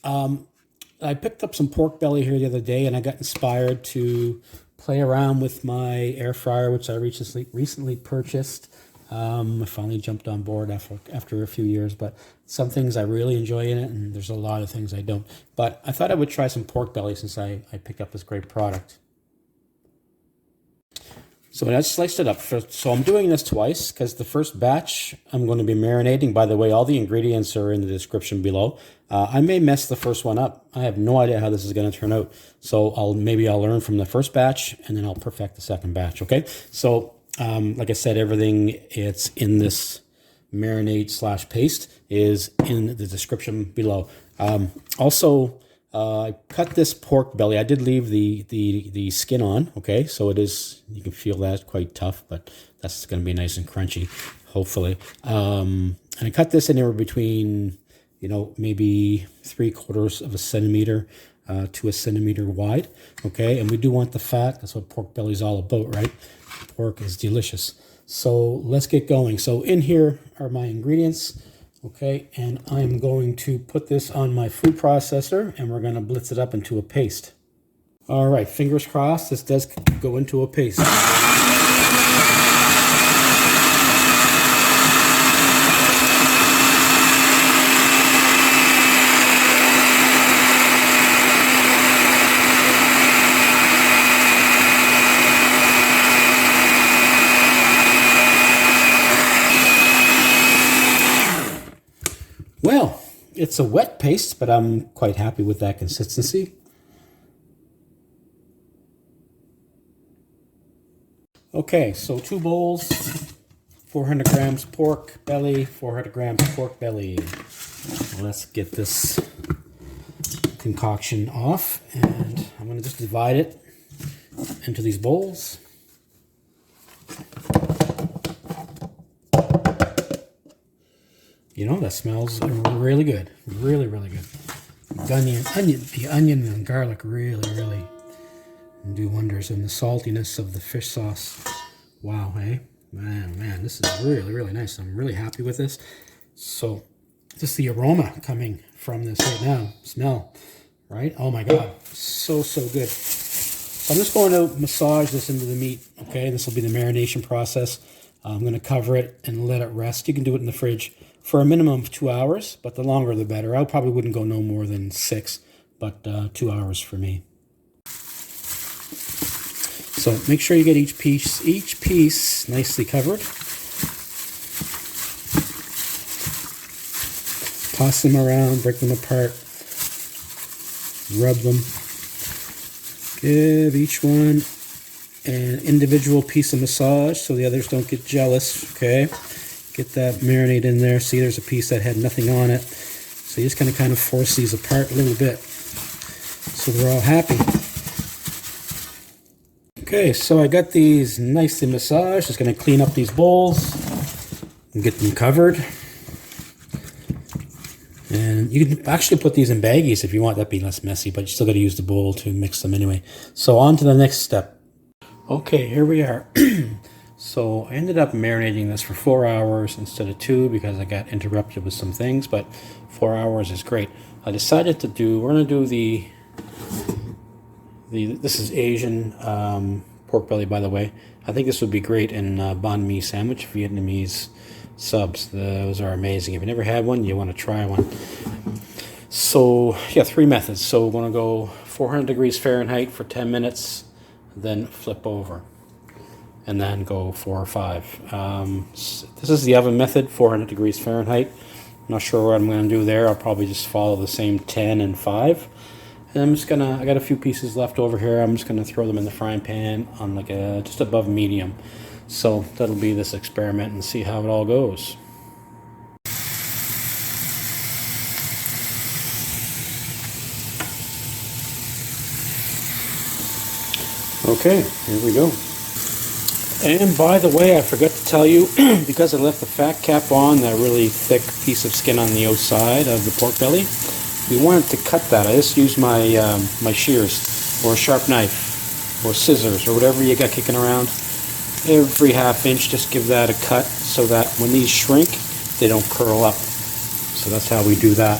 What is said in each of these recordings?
I picked up some pork belly here the other day, and I got inspired to play around with my air fryer, which I recently purchased. I finally jumped on board after a few years, but some things I really enjoy in it, and there's a lot of things I don't. But I thought I would try some pork belly since I picked up this great product. So I sliced it up. So I'm doing this twice because the first batch I'm going to be marinating. By the way, all the ingredients are in the description below. I may mess the first one up. I have no idea how this is going to turn out. So maybe I'll learn from the first batch and then I'll perfect the second batch. Okay. So like I said, everything it's in this marinade / paste is in the description below. Also, I cut this pork belly. I did leave the skin on, okay? So it is, you can feel that quite tough, but that's going to be nice and crunchy, hopefully. And I cut this anywhere between, maybe 3/4 of a centimeter to a centimeter wide, okay? And we do want the fat. That's what pork belly is all about, right? Pork is delicious. So let's get going. So in here are my ingredients. Okay, and I'm going to put this on my food processor and we're going to blitz it up into a paste. All right, fingers crossed, this does go into a paste. Well, it's a wet paste, but I'm quite happy with that consistency. Okay, so 2 bowls, 400 grams pork belly, 400 grams pork belly. Let's get this concoction off, and I'm going to just divide it into these bowls. That smells really good. Really, really good. The onion and garlic really do wonders. And the saltiness of the fish sauce. Wow, hey? Man, this is really, really nice. I'm really happy with this. So, just the aroma coming from this right now. Smell, right? Oh my God. So good. So I'm just going to massage this into the meat, okay? This will be the marination process. I'm going to cover it and let it rest. You can do it in the fridge for a minimum of 2 hours, but the longer the better. I probably wouldn't go no more than 6, but 2 hours for me. So make sure you get each piece nicely covered. Toss them around, break them apart, rub them. Give each one an individual piece of massage so the others don't get jealous, okay? Get that marinade in there. See, there's a piece that had nothing on it. So you just kind of force these apart a little bit so they're all happy. Okay, so I got these nicely massaged. Just going to clean up these bowls and get them covered. And you can actually put these in baggies if you want. That'd be less messy, but you still got to use the bowl to mix them anyway. So on to the next step. Okay, here we are. So I ended up marinating this for 4 hours instead of 2 because I got interrupted with some things, but 4 hours is great. I decided we're going to do this is Asian pork belly, by the way. I think this would be great in banh mi sandwich, Vietnamese subs. Those are amazing. If you never had one, you want to try one. So yeah, 3 methods. So we're going to go 400 degrees Fahrenheit for 10 minutes, then flip over. And then go 4 or 5. This is the oven method, 400 degrees Fahrenheit. I'm not sure what I'm going to do there. I'll probably just follow the same 10 and 5. And I got a few pieces left over here. I'm just going to throw them in the frying pan on just above medium. So that'll be this experiment and see how it all goes. Okay, here we go. And by the way, I forgot to tell you, because I left the fat cap on, that really thick piece of skin on the outside of the pork belly, we wanted to cut that. I just used my my shears, or a sharp knife, or scissors, or whatever you got kicking around. Every ½ inch, just give that a cut so that when these shrink, they don't curl up. So that's how we do that.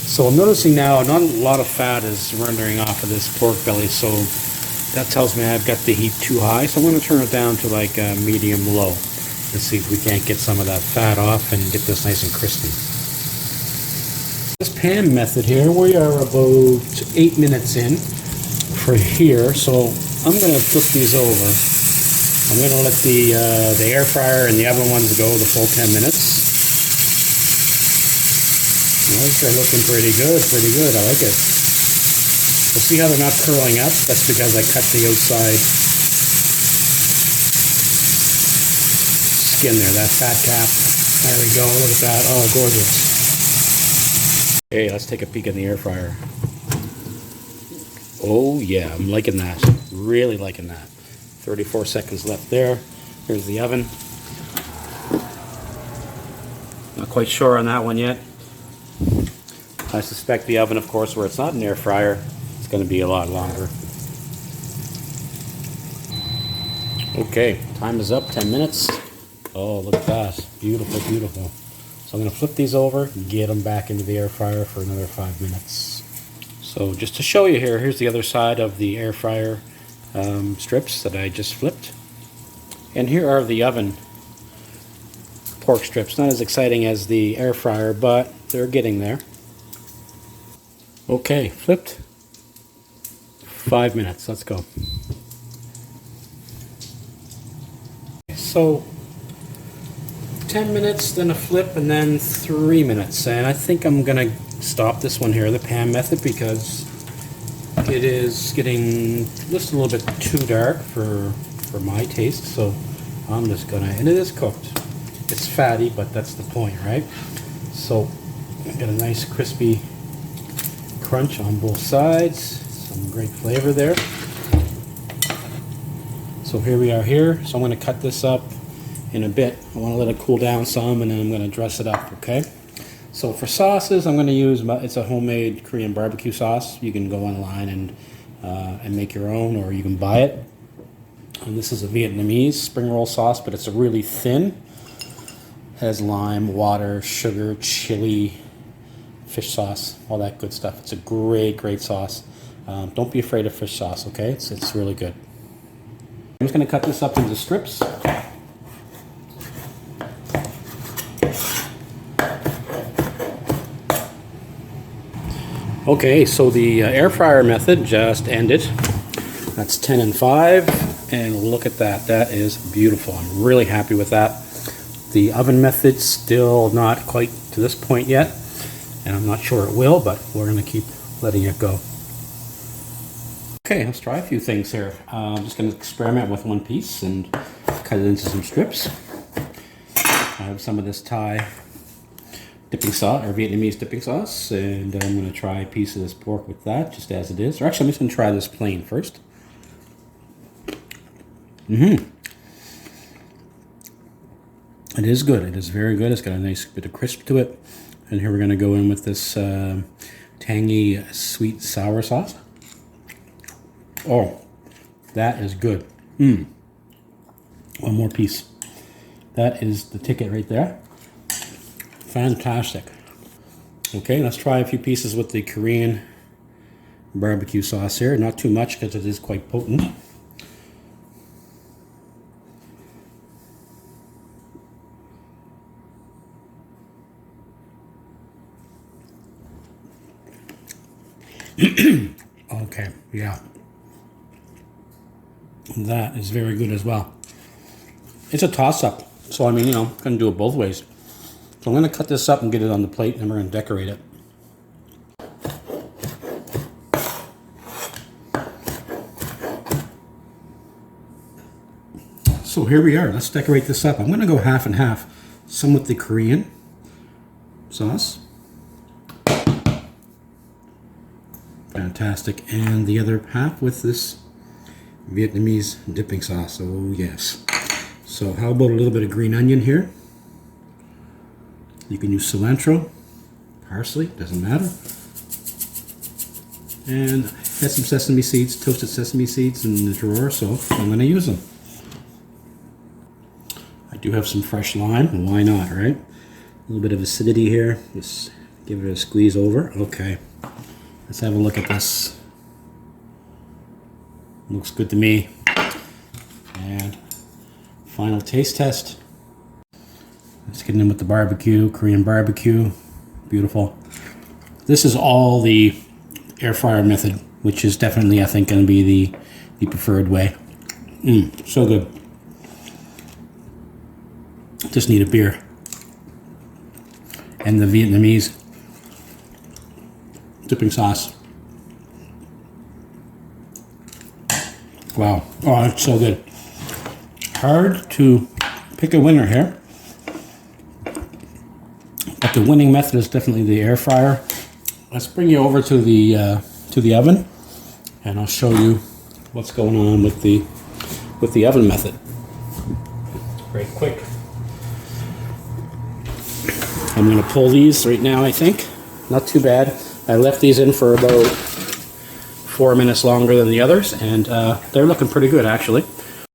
So I'm noticing now not a lot of fat is rendering off of this pork belly, so that tells me I've got the heat too high. So I'm going to turn it down to like medium low. Let's see if we can't get some of that fat off and get this nice and crispy. This pan method here, we are about 8 minutes in for here, so I'm going to flip these over. I'm going to let the air fryer and the oven ones go the full 10 minutes. Those are looking pretty good, I like it. You'll see how they're not curling up. That's because I cut the outside skin there, that fat cap. There we go, look at that. Oh, gorgeous. Okay, let's take a peek in the air fryer. Oh yeah, I'm liking that. Really liking that. 34 seconds left there. Here's the oven. Not quite sure on that one yet. I suspect the oven, of course, where it's not an air fryer, it's going to be a lot longer. Okay, time is up, 10 minutes. Oh, look at that. Beautiful, beautiful. So I'm going to flip these over and get them back into the air fryer for another 5 minutes. So just to show you here, here's the other side of the air fryer strips that I just flipped. And here are the oven pork strips. Not as exciting as the air fryer, but they're getting there. Okay, flipped. 5 minutes, let's go. So 10 minutes, then a flip, and then 3 minutes. And I think I'm gonna stop this one here, the pan method, because it is getting just a little bit too dark for my taste. So I'm just gonna, and it is cooked. It's fatty, but that's the point, right? So got a nice crispy crunch on both sides, some great flavor there. So here we are here. So I'm going to cut this up in a bit. I want to let it cool down some, and then I'm going to dress it up. Okay. So for sauces, I'm going to use it's a homemade Korean barbecue sauce. You can go online and make your own, or you can buy it. And this is a Vietnamese spring roll sauce, but it's a really thin. Has lime, water, sugar, chili, fish sauce, all that good stuff. It's a great, great sauce. Don't be afraid of fish sauce, okay? It's really good. I'm just going to cut this up into strips. Okay, so the air fryer method just ended. That's 10 and 5, and look at that. That is beautiful. I'm really happy with that. The oven method still not quite to this point yet, and I'm not sure it will, but we're going to keep letting it go. Okay, let's try a few things here. I'm just going to experiment with one piece and cut it into some strips. I have some of this Thai dipping sauce, or Vietnamese dipping sauce, and I'm going to try a piece of this pork with that, just as it is. Or actually, I'm just going to try this plain first. It is good. It is very good. It's got a nice bit of crisp to it. And here we're going to go in with this tangy, sweet, sour sauce. Oh, that is good. One more piece. That is the ticket right there. Fantastic. Okay, let's try a few pieces with the Korean barbecue sauce here. Not too much because it is quite potent. Okay, yeah. That is very good as well. It's a toss-up, so I mean, you know, I'm gonna do it both ways. So I'm gonna cut this up and get it on the plate, and we're gonna decorate it. So here we are. Let's decorate this up. I'm gonna go half and half. Some with the Korean sauce. Fantastic. And the other half with this Vietnamese dipping sauce. Oh yes. So how about a little bit of green onion here? You can use cilantro, parsley, doesn't matter. And I had some sesame seeds, toasted sesame seeds in the drawer, so I'm going to use them. I do have some fresh lime, why not, right? A little bit of acidity here. Just Give it a squeeze over. Okay. Let's have a look at this. Looks good to me. And final taste test. Let's get in with the barbecue, Korean barbecue. Beautiful. This is all the air fryer method, which is definitely, I think, going to be the preferred way. So good. Just need a beer. And the Vietnamese dipping sauce. Wow. Oh, it's so good. Hard to pick a winner here. But the winning method is definitely the air fryer. Let's bring you over to the oven, and I'll show you what's going on with the oven method. Very quick. I'm going to pull these right now, I think. Not too bad. I left these in for about 4 minutes longer than the others, and they're looking pretty good, actually.